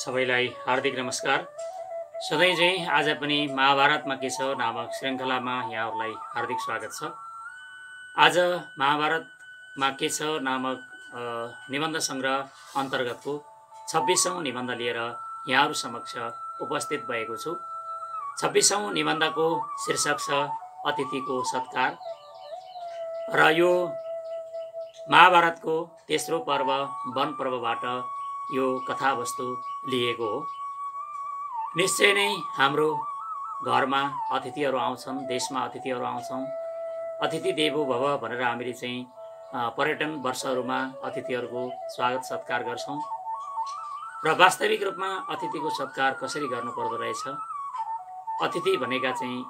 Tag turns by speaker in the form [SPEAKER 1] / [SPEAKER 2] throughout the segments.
[SPEAKER 1] सबैलाई हार्दिक नमस्कार। सधैँ चाहिँ आज पनि महाभारतमा के छ नामक श्रृङ्खलामा यहाँहरूलाई हार्दिक स्वागत छ। आज महाभारतमा के छ नामक निबन्ध सङ्ग्रह अन्तर्गतको 26औं निबन्ध लिएर यहाँहरू समक्ष उपस्थित भएको छु। 26औं निबन्धको शीर्षक छ अतिथिको सत्कार र यो महाभारतको तेस्रो पर्व वन पर्वबाट यो कथावस्तु लिएको हो। निश्चय नै हाम्रो घरमा अतिथिहरू आउँछन्, देशमा अतिथिहरू आउँछन्। अतिथि देवो भव भनेर हामीले चाहिँ पर्यटन वर्षहरूमा अतिथिहरूको स्वागत सत्कार गर्छौँ र वास्तविक रूपमा अतिथिको सत्कार कसरी गर्नुपर्दो रहेछ। अतिथि भनेका चाहिँ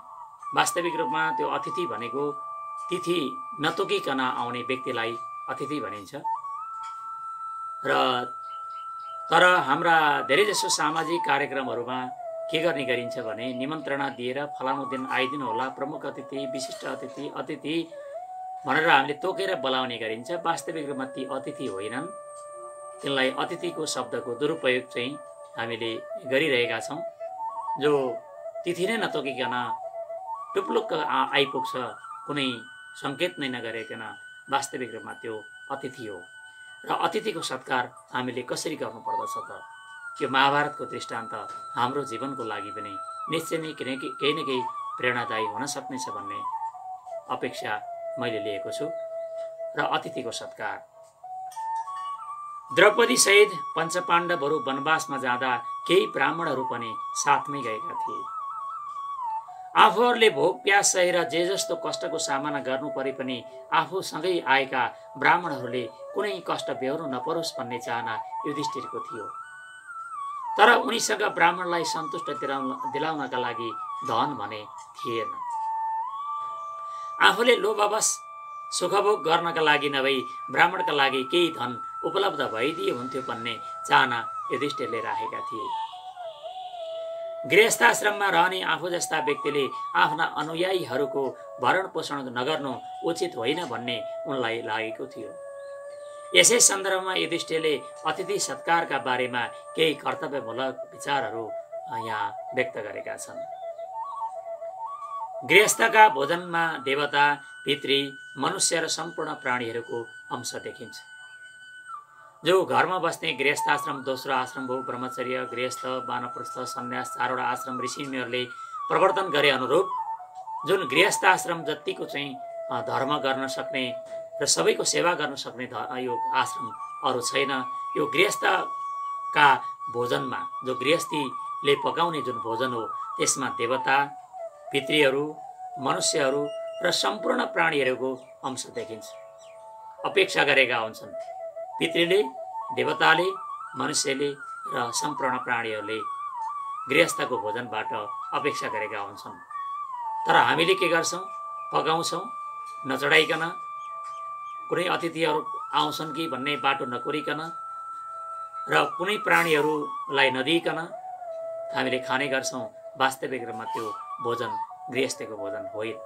[SPEAKER 1] वास्तविक रूपमा त्यो अतिथि भनेको तिथि नतोकिकन आउने व्यक्तिलाई अतिथि भनिन्छ र तर हाम्रा धेरैजसो सामाजिक कार्यक्रमहरूमा के गर्ने गरिन्छ भने निमन्त्रणा दिएर फलानु दिन आइदिनु होला, प्रमुख अतिथि, विशिष्ट अतिथि, अतिथि भनेर हामीले तोकेर बोलाउने गरिन्छ। वास्तविक रूपमा ती अतिथि होइनन्। तिनलाई अतिथिको शब्दको दुरुपयोग चाहिँ हामीले गरिरहेका छौँ। जो तिथि नै नतोकिकन टुप्लुक्क आइपुग्छ, कुनै सङ्केत नै नगरिकन, वास्तविक रूपमा त्यो अतिथि हो। र अतिथिको सत्कार हामीले कसरी गर्नुपर्दछ त? यो महाभारतको दृष्टान्त हाम्रो जीवनको लागि पनि निश्चय नै केही न केही प्रेरणादायी हुन सक्नेछ भन्ने अपेक्षा मैले लिएको छु। र अतिथिको सत्कार, द्रौपदी सहित पञ्चपाण्डवहरू वनवासमा जाँदा केही ब्राह्मणहरू पनि साथमै गएका थिए। आफूहरूले भोक प्यास सहेर जे जस्तो कष्टको सामना गर्नु परे पनि आफूसँगै आएका ब्राह्मणहरूले कुनै कष्ट बेहोर्नु नपरोस् भन्ने चाहना युधिष्ठिरको थियो। तर उनीसँग ब्राह्मणलाई सन्तुष्ट दिलाउनका लागि धन भने थिएन। आफूले लोभवश सुखभोग गर्नका लागि नभई ब्राह्मणका लागि केही धन उपलब्ध भइदिए हुन्थ्यो भन्ने चाहना युधिष्ठिरले राखेका थिए। गृहस्थाश्रममा रहने आफू जस्ता व्यक्तिले आफ्ना अनुयायीहरूको भरण पोषण नगर्नु उचित होइन भन्ने उनलाई लागेको थियो। यसै सन्दर्भमा युधिष्ठिरले अतिथि सत्कारका बारेमा केही कर्तव्यमूलक विचारहरू यहाँ व्यक्त गरेका छन्। गृहस्थका भोजनमा देवता, पितृ, मनुष्य र सम्पूर्ण प्राणीहरूको अंश देखिन्छ। जो घरमा बस्ने गृहस्थाश्रम दोस्रो आश्रम भयो। ब्रह्मचर्य, गृहस्थ, वानप्रस्थ, सन्यास चारवटा आश्रम ऋषिमुनिहरूले प्रवर्तन गरे अनुरूप जुन गृहस्थाश्रम जतिको चाहिँ धर्म गर्न सक्ने र सबैको सेवा गर्न सक्ने यो आश्रम अरू छैन। यो गृहस्थका भोजनमा, जो गृहस्थीले पकाउने जुन भोजन हो, त्यसमा देवता, पितृहरू, मनुष्यहरू र सम्पूर्ण प्राणीहरूको अंश देखिन्छ। अपेक्षा गरेका हुन्छन् पितृले, देवताले, मनुष्यले र सम्पूर्ण प्राणीहरूले गृहस्थको भोजनबाट अपेक्षा गरेका हुन्छन्। तर हामीले के गर्छौँ? पकाउँछौँ नचढाइकन, कुनै अतिथिहरू आउँछन् कि भन्ने बाटो नकोरिकन र कुनै प्राणीहरूलाई नदिइकन हामीले खाने गर्छौँ। वास्तविक रूपमा त्यो भोजन गृहस्थको भोजन होइन।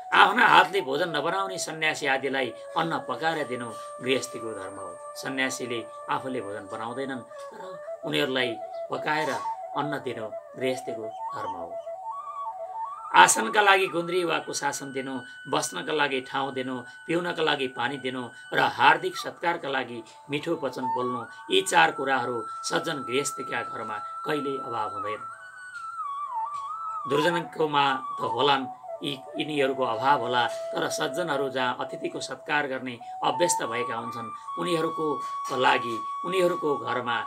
[SPEAKER 1] आफ्ना हातले भोजन नबनाउने सन्यासी आदिलाई अन्न पकाएर दिनु गृहस्थीको धर्म हो। सन्यासीले आफूले भोजन बनाउँदैनन् र उनीहरूलाई पकाएर अन्न दिनु गृहस्थीको धर्म हो। आसनका लागि गुन्द्री वा कुशासन दिनु, बस्नका लागि ठाउँ दिनु, पिउनका लागि पानी दिनु र हार्दिक सत्कारका लागि मिठो वचन बोल्नु, यी चार कुराहरू सज्जन गृहस्थीका घरमा कहिले अभाव हुँदैन। दुर्जनकोमा त होलान्, यिनीहरूको अभाव होला। तर सज्जनहरू जहाँ अतिथिको सत्कार गर्ने अभ्यस्त भएका हुन्छन् उनीहरूको घरमा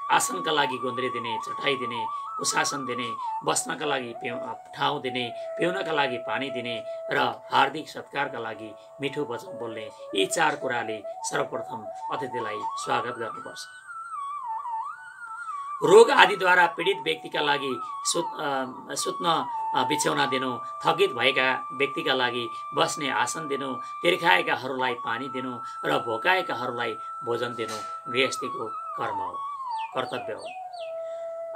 [SPEAKER 1] आसनका लागि गुन्द्री दिने, चटाइ दिने, कुशासन दिने, बस्नका लागि ठाउँ दिने, पिउनका लागि पानी दिने र हार्दिक सत्कारका लागि मिठो वचन बोल्ने, यी चार कुराले सर्वप्रथम अतिथिलाई स्वागत गर्नुपर्छ। रोग आदिद्वारा पीडित व्यक्तिका लागि सुत्न बिछौना दिनु, थकित भएका व्यक्तिका लागि बस्ने आसन दिनु, तिर्खाएकाहरूलाई पानी दिनु र भोकाएकाहरूलाई भोजन दिनु गृहस्थीको कर्म हो, कर्तव्य हो।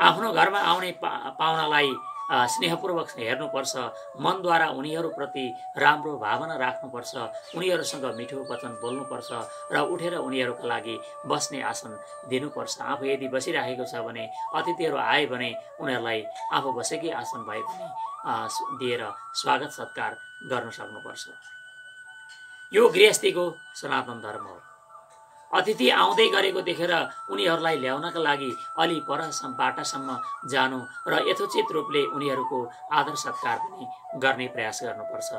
[SPEAKER 1] आफ्नो घरमा आउने पाहुनालाई स्नेहपूर्वक हेर्नुपर्छ, मनद्वारा उनीहरूप्रति राम्रो भावना राख्नुपर्छ, उनीहरूसँग मिठो वचन बोल्नुपर्छ र उठेर उनीहरूका लागि बस्ने आसन दिनुपर्छ। आफू यदि बसिराखेको छ भने अतिथिहरू आए भने उनीहरूलाई आफू बसेकै आसन भए पनि दिएर स्वागत सत्कार गर्न सक्नुपर्छ। यो गृहस्थीको सनातन धर्म हो। अतिथि आउँदै गरेको देखेर उनीहरूलाई ल्याउनका लागि अलि पर बाटासम्म जानु र यथोचित रूपले उनीहरूको आदर सत्कार पनि गर्ने प्रयास गर्नुपर्छ।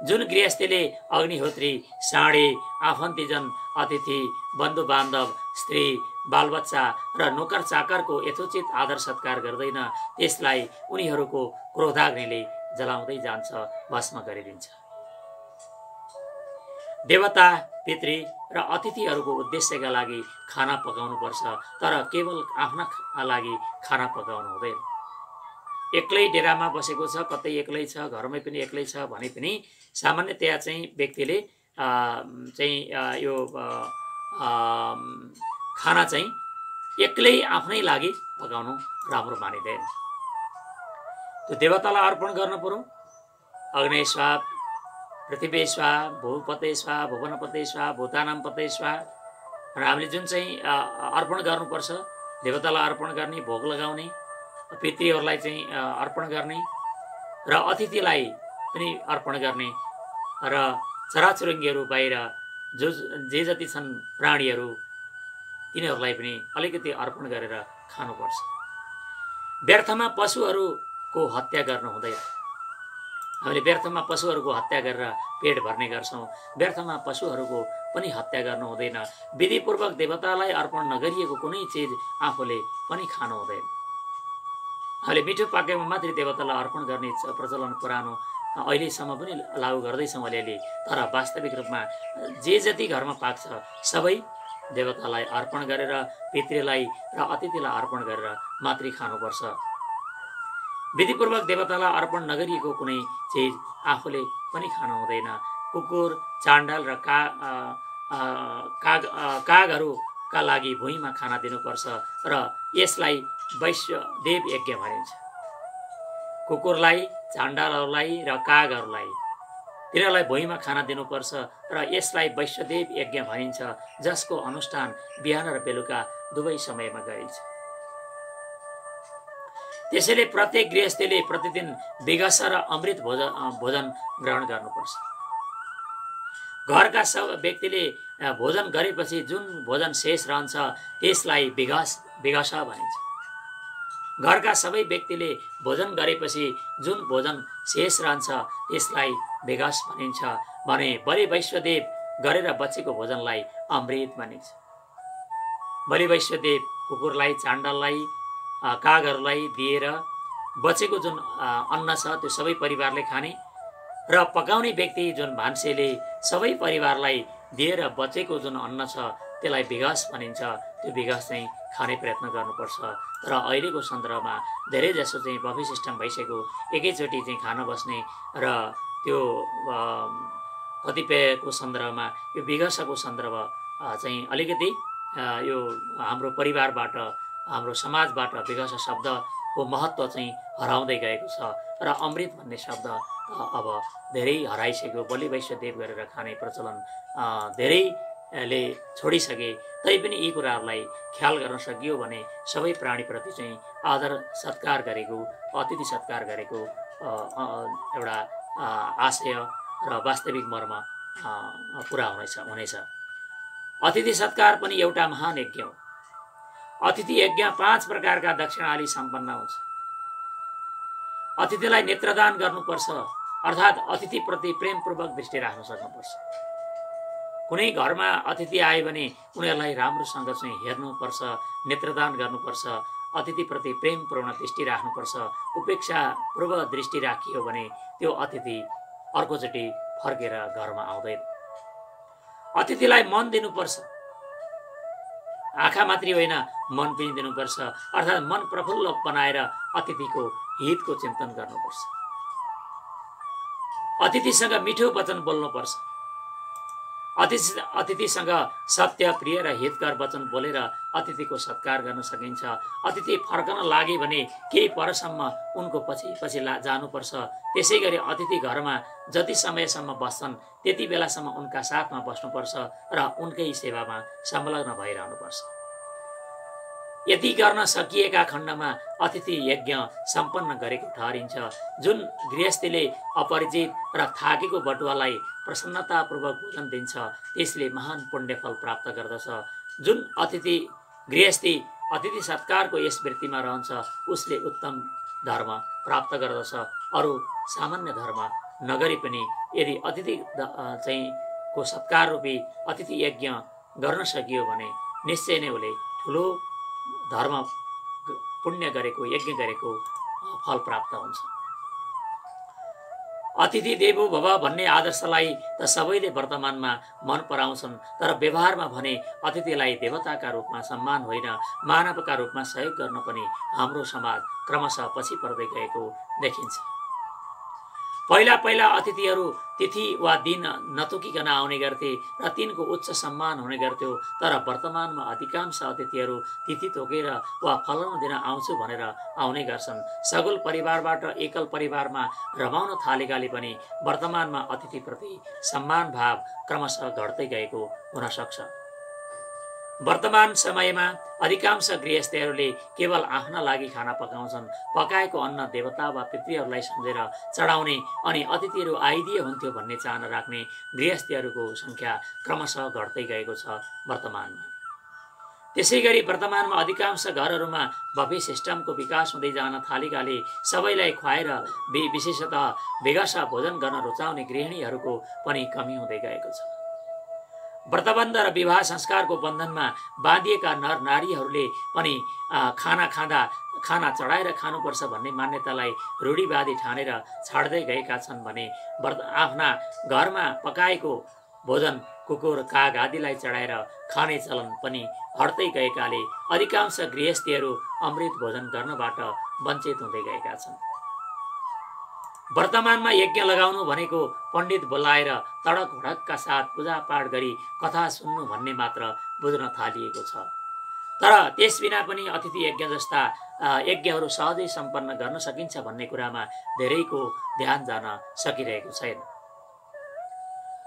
[SPEAKER 1] जुन गृहस्थीले अग्निहोत्री, साँडे, आफन्तीजन, अतिथि, बन्धु बान्धव, स्त्री, बालबच्चा र नोकर चाकरको यथोचित आदर सत्कार गर्दैन, त्यसलाई उनीहरूको क्रोधाग्निले जलाउँदै जान्छ, भस्म गरिदिन्छ। देवता, पितृ र अतिथिहरूको उद्देश्यका लागि खाना पकाउनुपर्छ, तर केवल आफ्ना लागि खाना पकाउनु हुँदैन। एक्लै डेरामा बसेको छ, कतै एक्लै छ, घरमै पनि एक्लै छ भने पनि सामान्यतया चाहिँ व्यक्तिले यो खाना चाहिँ एक्लै आफ्नै लागि पकाउनु राम्रो मानिँदैन। त्यो देवतालाई अर्पण गर्न पर्यो। अग्नि स्वाहा, पृथ्वी स्वाहा, भूपते स्वाहा, भुवनपते स्वाहा, भूतानाम पते स्वाहा र हामीले जुन चाहिँ अर्पण गर्नुपर्छ, देवतालाई अर्पण गर्ने, भोग लगाउने, पितृहरूलाई चाहिँ अर्पण गर्ने र अतिथिलाई पनि अर्पण गर्ने र चराचुरुङ्गीहरू बाहिर जे जति छन् प्राणीहरू तिनीहरूलाई पनि अलिकति अर्पण गरेर खानुपर्छ। व्यर्थमा पशुहरूको हत्या गर्नु हुँदैन। हामीले व्यर्थमा पशुहरूको हत्या गरेर पेट भर्ने गर्छौँ, व्यर्थमा पशुहरूको पनि हत्या गर्नु हुँदैन। विधिपूर्वक देवतालाई अर्पण नगरिएको कुनै चिज आफूले पनि खानु हुँदैन। हामीले मिठो पाकेमा मात्रै देवतालाई अर्पण गर्ने प्रचलन पुरानो अहिलेसम्म पनि लागू गर्दैछौँ अलिअलि, तर वास्तविक रूपमा जे जति घरमा पाक्छ सबै देवतालाई अर्पण गरेर, पितृलाई र अतिथिलाई अर्पण गरेर मात्रै खानुपर्छ। विधिपूर्वक देवतालाई अर्पण नगरिएको कुनै चिज आफूले पनि खानु हुँदैन। कुकुर, चाण्डाल र कागहरूका लागि भुइँमा खाना दिनुपर्छ र यसलाई वैश्वदेव यज्ञ भनिन्छ। कुकुरलाई, चाण्डालहरूलाई र कागहरूलाई तिनीहरूलाई भुइँमा खाना दिनुपर्छ र यसलाई वैश्वदेव यज्ञ भनिन्छ, जसको अनुष्ठान बिहान र बेलुका दुवै समयमा गरिन्छ। त्यसैले प्रत्येक गृहस्थीले प्रतिदिन विगस र अमृत भोजन ग्रहण गर्नुपर्छ। घरका सब व्यक्तिले भोजन गरेपछि जुन भोजन शेष रहन्छ त्यसलाई विगस भनिन्छ। घरका सबै व्यक्तिले भोजन गरेपछि जुन भोजन शेष रहन्छ त्यसलाई विगस भनिन्छ भने बलि वैश्वदेव गरेर बचेको भोजनलाई अमृत भनिन्छ। बलि वैश्वदेव कुकुरलाई, चाण्डाललाई, कागहरूलाई दिएर बचेको जुन अन्न छ त्यो सबै परिवारले खाने र पकाउने व्यक्ति जुन भान्सेले सबै परिवारलाई दिएर बचेको जुन अन्न छ त्यसलाई विगस भनिन्छ। त्यो विगस चाहिँ खाने प्रयत्न गर्नुपर्छ। तर अहिलेको सन्दर्भमा धेरै जसो चाहिँ बफे सिस्टम भइसक्यो, एकैचोटि चाहिँ खान बस्ने र त्यो कतिपयको सन्दर्भमा यो विगसको सन्दर्भ चाहिँ अलिकति यो हाम्रो परिवारबाट, हाम्रो समाजबाट विगस शब्दको महत्त्व चाहिँ हराउँदै गएको छ र अमृत भन्ने शब्द अब धेरै हराइसक्यो। बलि वैश्वदेव गरेर खाने प्रचलन धेरैले छोडिसके। तैपनि यी कुराहरूलाई ख्याल गर्न सकियो भने सबै प्राणीप्रति चाहिँ आदर सत्कार गरेको, अतिथि सत्कार गरेको एउटा आशय र वास्तविक मर्म पुरा हुनेछ। अतिथि सत्कार पनि एउटा महान यज्ञ हो। अतिथि यज्ञ 5 प्रकारका दक्षिणाली सम्पन्न हुन्छ। अतिथिलाई नेत्रदान गर्नुपर्छ, अर्थात् अतिथिप्रति प्रेमपूर्वक दृष्टि राख्न सक्नुपर्छ। कुनै घरमा अतिथि आयो भने उनीहरूलाई राम्रोसँग चाहिँ हेर्नुपर्छ, नेत्रदान गर्नुपर्छ, अतिथिप्रति प्रेमपूर्ण दृष्टि राख्नुपर्छ। उपेक्षापूर्वक दृष्टि राखियो भने त्यो अतिथि अर्कोचोटि फर्केर घरमा आउँदैन। अतिथिलाई मन दिनुपर्छ, आँखा मात्रै होइन मन पनि दिनुपर्छ, अर्थात् मन प्रफुल्ल बनाएर अतिथिको हितको चिन्तन गर्नुपर्छ। अतिथिसँग मिठो वचन बोल्नुपर्छ। अतिथिसँग सत्य, प्रिय र हितकर वचन बोलेर अतिथिको सत्कार गर्न सकिन्छ। अतिथि फर्कन लागे भने केही परसम्म उनको पछि पछि जानुपर्छ। त्यसै गरी अतिथि घरमा जति समयसम्म बस्छन् त्यति बेलासम्म उनका साथमा बस्नुपर्छ र उनकै सेवामा संलग्न भइरहनुपर्छ। यति गर्न सकिएका खण्डमा अतिथि यज्ञ सम्पन्न गरेको ठहरिन्छ। जुन गृहस्थीले अपरिचित र थाकेको बटुवालाई प्रसन्नतापूर्वक भोजन दिन्छ त्यसले महान पुण्यफल प्राप्त गर्दछ। जुन गृहस्थी अतिथि सत्कारको यस वृत्तिमा रहन्छ उसले उत्तम धर्म प्राप्त गर्दछ। अरू सामान्य धर्म नगरी पनि यदि अतिथि को सत्कार रूपी अतिथि यज्ञ गर्न सकियो भने निश्चय नै उसले ठुलो धर्म पुण्य गरेको, यज्ञ गरेको फल प्राप्त हुन्छ। अतिथि देवो भव भन्ने आदर्शलाई त सबैले वर्तमानमा मन पराउँछन्, तर व्यवहारमा भने अतिथिलाई देवताका रूपमा सम्मान होइन मानवका रूपमा सहयोग गर्न पनि हाम्रो समाज क्रमशः पछि पर्दै गएको देखिन्छ। पहिला पहिला अतिथिहरू तिथि वा दिन नतोकिकन आउने गर्थे र तिनको उच्च सम्मान हुने गर्थ्यो, तर वर्तमानमा अधिकांश अतिथिहरू तिथि तोकेर वा फलाउन दिन आउँछु भनेर आउने गर्छन्। सगुल परिवारबाट एकल परिवारमा रमाउन थालेकाले पनि वर्तमानमा अतिथिप्रति सम्मान भाव क्रमशः घट्दै गएको हुन सक्छ। वर्तमान समयमा अधिकांश गृहस्थीहरूले केवल आफ्ना लागि खाना पकाउँछन्। पकाएको अन्न देवता वा पितृहरूलाई सम्झेर चढाउने अनि अतिथिहरू आइदिए हुन्थ्यो भन्ने चाहना राख्ने गृहस्थीहरूको संख्या क्रमशः घट्दै गएको छ वर्तमानमा। त्यसै गरी वर्तमानमा अधिकांश घरहरूमा बफे सिस्टमको विकास हुँदै जान थालेकाले सबैलाई खुवाएर विशेषतः बेगसा भोजन गर्न रुचाउने गृहिणीहरूको पनि कमी हुँदै गएको छ। व्रतबन्ध र विवाह संस्कारको बन्धनमा बाँधिएका नर नारीहरूले पनि खाना चढाएर खानुपर्छ भन्ने मान्यतालाई रूढिवादी ठानेर छाड्दै गएका छन् भने आफ्ना घरमा पकाएको भोजन कुकुर काग आदिलाई चढाएर खाने चलन पनि हट्दै गएकाले अधिकांश गृहस्थीहरू अमृत भोजन गर्नबाट वञ्चित हुँदै गएका छन्। वर्तमानमा यज्ञ लगाउनु भनेको पण्डित बोलाएर तडक भडकका साथ पूजापाठ गरी कथा सुन्नु भन्ने मात्र बुझ्न थालिएको छ। तर त्यस बिना पनि अतिथि यज्ञ जस्ता यज्ञहरू सहजै सम्पन्न गर्न सकिन्छ भन्ने कुरामा धेरैको ध्यान जान सकिरहेको छैन।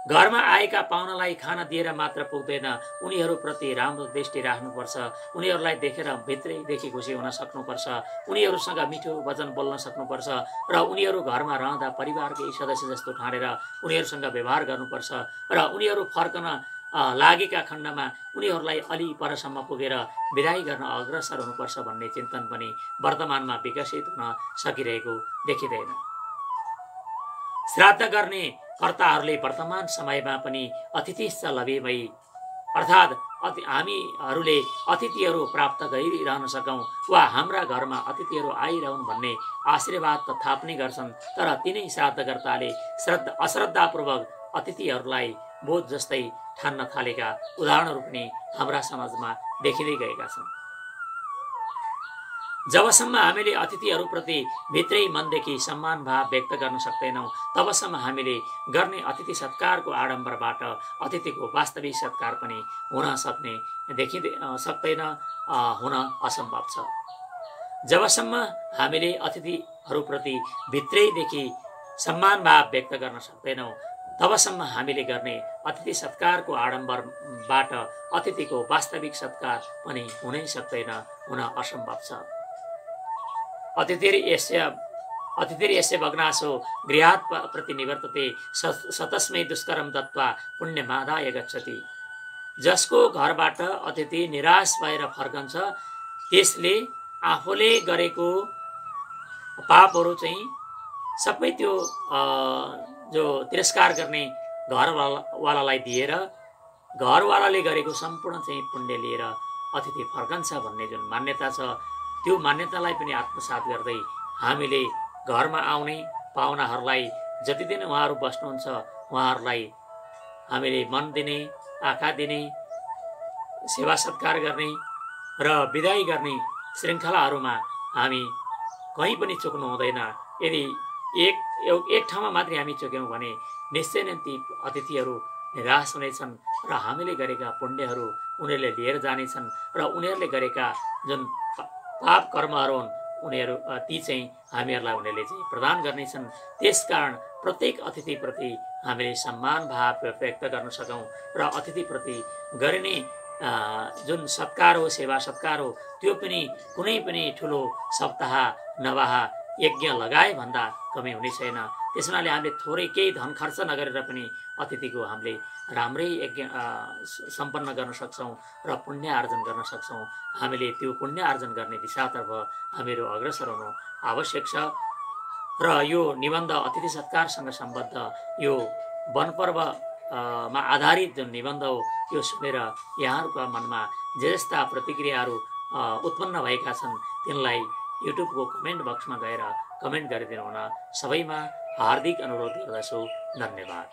[SPEAKER 1] घरमा आएका पाहुनालाई खाना दिएर मात्र पुग्दैन, उनीहरूप्रति राम्रो दृष्टि राख्नुपर्छ। उनीहरूलाई देखेर भित्रैदेखि खुसी हुन सक्नुपर्छ। उनीहरूसँग मिठो वचन बोल्न सक्नुपर्छ र उनीहरू घरमा रहँदा परिवारकै सदस्य जस्तो ठानेर उनीहरूसँग व्यवहार गर्नुपर्छ र उनीहरू फर्कन लागेका खण्डमा उनीहरूलाई अलि परसम्म पुगेर विदाई गर्न अग्रसर हुनुपर्छ भन्ने चिन्तन पनि वर्तमानमा विकसित हुन सकिरहेको देखिँदैन। श्राद्ध गर्ने कर्ताहरूले वर्तमान समयमा पनि अतिथिश्च लभेमै अर्थात् हामीहरूले अतिथिहरू प्राप्त गरिरहन सकौँ वा हाम्रा घरमा अतिथिहरू आइरहन् भन्ने आशीर्वाद त थाप्ने गर्छन्, तर तिनै श्राद्धकर्ताले अश्रद्धापूर्वक अतिथिहरूलाई बोझ जस्तै ठान्न थालेका उदाहरणहरू पनि हाम्रा समाजमा देखिँदै गएका छन्। जबसम्म हामीले अतिथिहरूप्रति भित्रै मनदेखि सम्मान भाव व्यक्त गर्न सक्दैनौँ तबसम्म हामीले गर्ने अतिथि सत्कारको आडम्बरबाट अतिथिको वास्तविक सत्कार पनि हुन सक्दैन, हुन असम्भव छ। जबसम्म हामीले अतिथिहरूप्रति भित्रैदेखि सम्मान भाव व्यक्त गर्न सक्दैनौँ तबसम्म हामीले गर्ने अतिथि सत्कारको आडम्बरबाट अतिथिको वास्तविक सत्कार पनि हुनै सक्दैन, हुन असम्भव छ। अतिथिर्यस्य भग्नाशो गृहात् प्रति निवर्तते सतस्मै दुष्करम दत्वा पुण्यमादाय गच्छति। जसको घरबाट अतिथि निराश भएर फर्कन्छ त्यसले आफूले गरेको पापहरू चाहिँ सबै त्यो जो तिरस्कार गर्ने घरवालालाई दिएर घरवालाले गरेको सम्पूर्ण चाहिँ पुण्य लिएर अतिथि फर्कन्छ भन्ने जुन मान्यता छ त्यो मान्यतालाई पनि आत्मसात गर्दै हामीले घरमा आउने पाहुनाहरूलाई जति दिन उहाँहरू बस्नुहुन्छ उहाँहरूलाई हामीले मन दिने, आँखा दिने, सेवा सत्कार गर्ने र विदाई गर्ने श्रृङ्खलाहरूमा हामी कहीँ पनि चुक्नु हुँदैन। यदि एक ठाउँमा मात्रै हामी चुक्यौँ भने निश्चय नै ती अतिथिहरू निराश हुनेछन् र हामीले गरेका पुण्यहरू उनीहरूले लिएर जानेछन् र उनीहरूले गरेका जुन पाप कर्महरू हुन् उनीहरू ती चाहिँ हामीहरूलाई उनीहरूले चाहिँ प्रदान गर्नेछन्। त्यसकारण प्रत्येक अतिथिप्रति हामीले सम्मान भाव व्यक्त गर्न सकौँ र अतिथिप्रति गरिने जुन सत्कार हो, सेवा सत्कार हो, त्यो पनि कुनै पनि ठुलो सप्ताह नवाह यज्ञ लगाए भन्दा कमी हुने छैन। त्यस हुनाले हामीले थोरै केही धन खर्च नगरेर पनि अतिथिको हामीले राम्रै यज्ञ सम्पन्न गर्न सक्छौँ र पुण्य आर्जन गर्न सक्छौँ। हामीले त्यो पुण्य आर्जन गर्ने दिशातर्फ हामीहरू अग्रसर हुनु आवश्यक छ। र यो निबन्ध अतिथि सत्कारसँग सम्बद्ध यो वनपर्व मा आधारित जुन निबन्ध हो यो सुनेर यहाँहरूका मनमा जे जस्ता प्रतिक्रियाहरू उत्पन्न भएका छन् तिनलाई युट्युबको कमेन्ट बक्समा गएर कमेन्ट गरिदिनु हुन सबैमा हार्दिक अनुरोध गर्दछु। धन्यवाद।